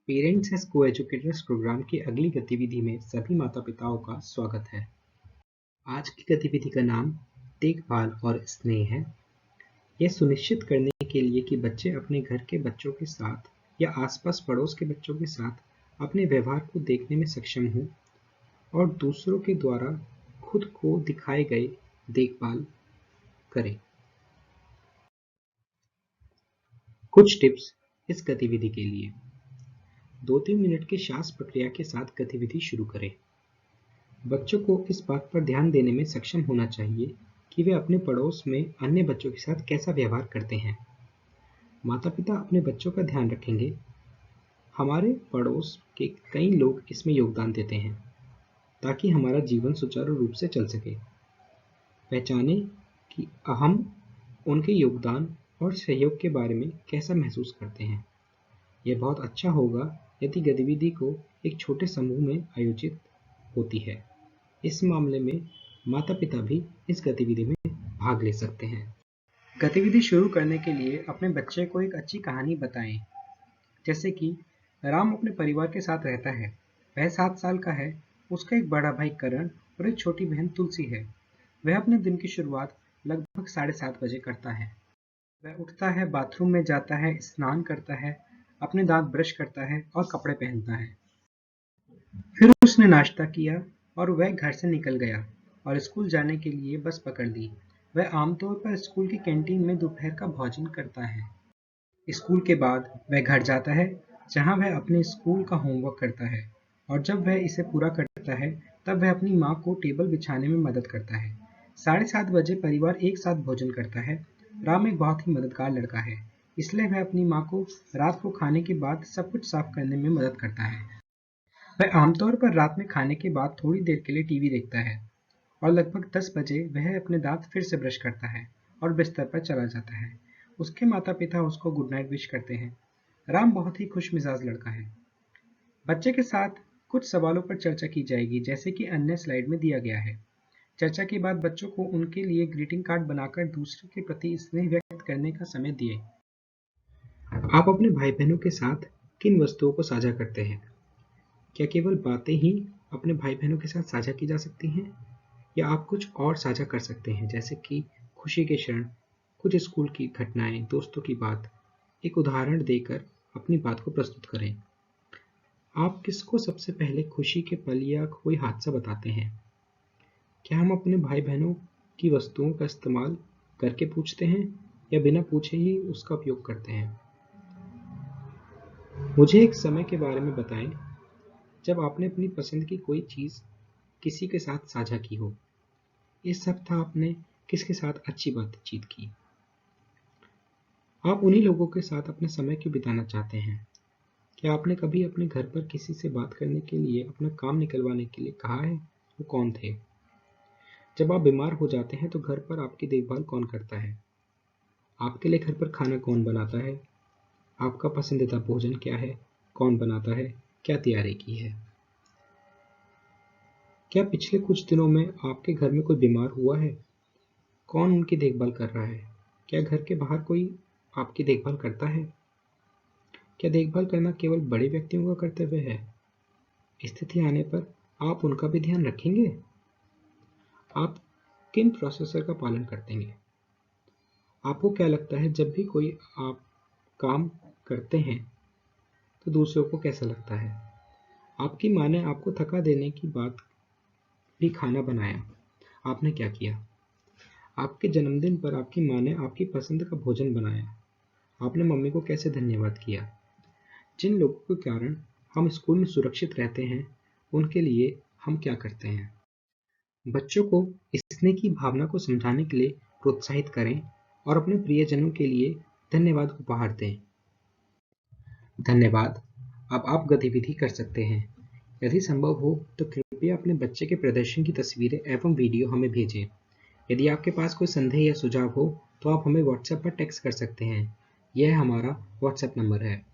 Parents as को-एजुकेटर्स programme की अगली गतिविधि में सभी माता-पिताओं का स्वागत है। आज की गतिविधि का नाम देखभाल और स्नेह है। यह सुनिश्चित करने के लिए कि बच्चे अपने घर के बच्चों के साथ या आसपास पड़ोस के बच्चों के साथ अपने व्यवहार को देखने में सक्षम हों और दूसरों के द्वारा खुद को दिखाए गए देखभाल करें। कुछ टिप्स इस गतिविधि के लिए। 2-3 मिनट की श्वास प्रक्रिया के साथ गतिविधि शुरू करें। बच्चों को इस बात पर ध्यान देने में सक्षम होना चाहिए कि वे अपने पड़ोस में अन्य बच्चों के साथ कैसा व्यवहार करते हैं। माता-पिता अपने बच्चों का ध्यान रखेंगे। हमारे पड़ोस के कई लोग इसमें योगदान देते हैं ताकि हमारा जीवन सुचारू रूप से चल सके। पहचानें कि हम उनके योगदान और सहयोग के बारे में कैसा महसूस करते हैं। यह बहुत अच्छा होगा यदि गतिविधि को एक छोटे समूह में आयोजित होती है। इस मामले में माता-पिता भी इस गतिविधि में भाग ले सकते हैं। गतिविधि शुरू करने के लिए अपने बच्चे को एक अच्छी कहानी बताएं। जैसे कि राम अपने परिवार के साथ रहता है। वह 7 साल का है। उसका एक बड़ा भाई करण और एक छोटी बहन तुलसी है। वह अपने दिन की शुरुआत लगभग 7:30 बजे करता है। वह उठता है, बाथरूम में जाता है, स्नान करता है, अपने दांत ब्रश करता है और कपड़े पहनता है। फिर उसने नाश्ता किया और वह घर से निकल गया और स्कूल जाने के लिए बस पकड़ ली। वह आमतौर पर स्कूल की कैंटीन में दोपहर का भोजन करता है। स्कूल के बाद वह घर जाता है जहां वह अपने स्कूल का होमवर्क करता है और जब वह इसे पूरा करता है तब वह अपनी माँ को टेबल बिछाने में मदद करता है। 7:30 बजे परिवार एक साथ भोजन करता है। राम एक बहुत ही मददगार लड़का है, इसलिए वह अपनी माँ को रात को खाने के बाद सब कुछ साफ करने में मदद करता है। वह आमतौर पर रात में खाने के बाद थोड़ी देर के लिए टीवी देखता है और लगभग 10 बजे वह अपने दांत फिर से ब्रश करता है और बिस्तर पर चला जाता है। उसके माता-पिता उसको गुड नाइट विश करते हैं। राम बहुत ही खुश मिजाज लड़का है। बच्चे के साथ कुछ सवालों पर चर्चा की जाएगी जैसे कि अन्य स्लाइड में दिया गया है। चर्चा के बाद बच्चों को उनके लिए ग्रीटिंग कार्ड बनाकर दूसरे के प्रति स्नेह व्यक्त करने का समय दिए। आप अपने भाई बहनों के साथ किन वस्तुओं को साझा करते हैं? क्या केवल बातें ही अपने भाई बहनों के साथ साझा की जा सकती हैं या आप कुछ और साझा कर सकते हैं जैसे कि खुशी के क्षण, कुछ स्कूल की घटनाएं, दोस्तों की बात। एक उदाहरण देकर अपनी बात को प्रस्तुत करें। आप किसको सबसे पहले खुशी के पल या कोई हादसा बताते हैं? क्या हम अपने भाई बहनों की वस्तुओं का इस्तेमाल करके पूछते हैं या बिना पूछे ही उसका उपयोग करते हैं? मुझे एक समय के बारे में बताएं जब आपने अपनी पसंद की कोई चीज किसी के साथ साझा की हो। इस सप्ताह आपने किसके साथ अच्छी बातचीत की? आप उन्हीं लोगों के साथ अपना समय क्यों बिताना चाहते हैं? क्या आपने कभी अपने घर पर किसी से बात करने के लिए अपना काम निकलवाने के लिए कहा है? वो कौन थे? जब आप बीमार हो जाते हैं तो घर पर आपकी देखभाल कौन करता है? आपके लिए घर पर खाना कौन बनाता है? आपका पसंदीदा भोजन क्या है? कौन बनाता है? क्या तैयारी की है? क्या पिछले कुछ दिनों में आपके घर में कोई बीमार हुआ है? कौन उनकी देखभाल कर रहा है? क्या घर के बाहर कोई आपकी देखभाल करता है? क्या देखभाल करना केवल बड़े व्यक्तियों का कर्तव्य है? स्थिति आने पर आप उनका भी ध्यान रखेंगे? आप किन प्रोसेसर का पालन करते हैं? आपको क्या लगता है जब भी कोई आप काम करते हैं तो दूसरों को कैसा लगता है? आपकी माँ ने आपको थका देने की बात भी खाना बनाया, आपने क्या किया? आपके जन्मदिन पर आपकी माँ ने आपकी पसंद का भोजन बनाया, आपने मम्मी को कैसे धन्यवाद किया? जिन लोगों के कारण हम स्कूल में सुरक्षित रहते हैं उनके लिए हम क्या करते हैं? बच्चों को स्नेह की भावना को समझाने के लिए प्रोत्साहित करें और अपने प्रियजनों के लिए धन्यवाद उपहार दें। धन्यवाद। अब आप गतिविधि कर सकते हैं। यदि संभव हो तो कृपया अपने बच्चे के प्रदर्शन की तस्वीरें एवं वीडियो हमें भेजें। यदि आपके पास कोई संदेह या सुझाव हो तो आप हमें व्हाट्सएप पर टेक्स्ट कर सकते हैं। यह हमारा व्हाट्सएप नंबर है।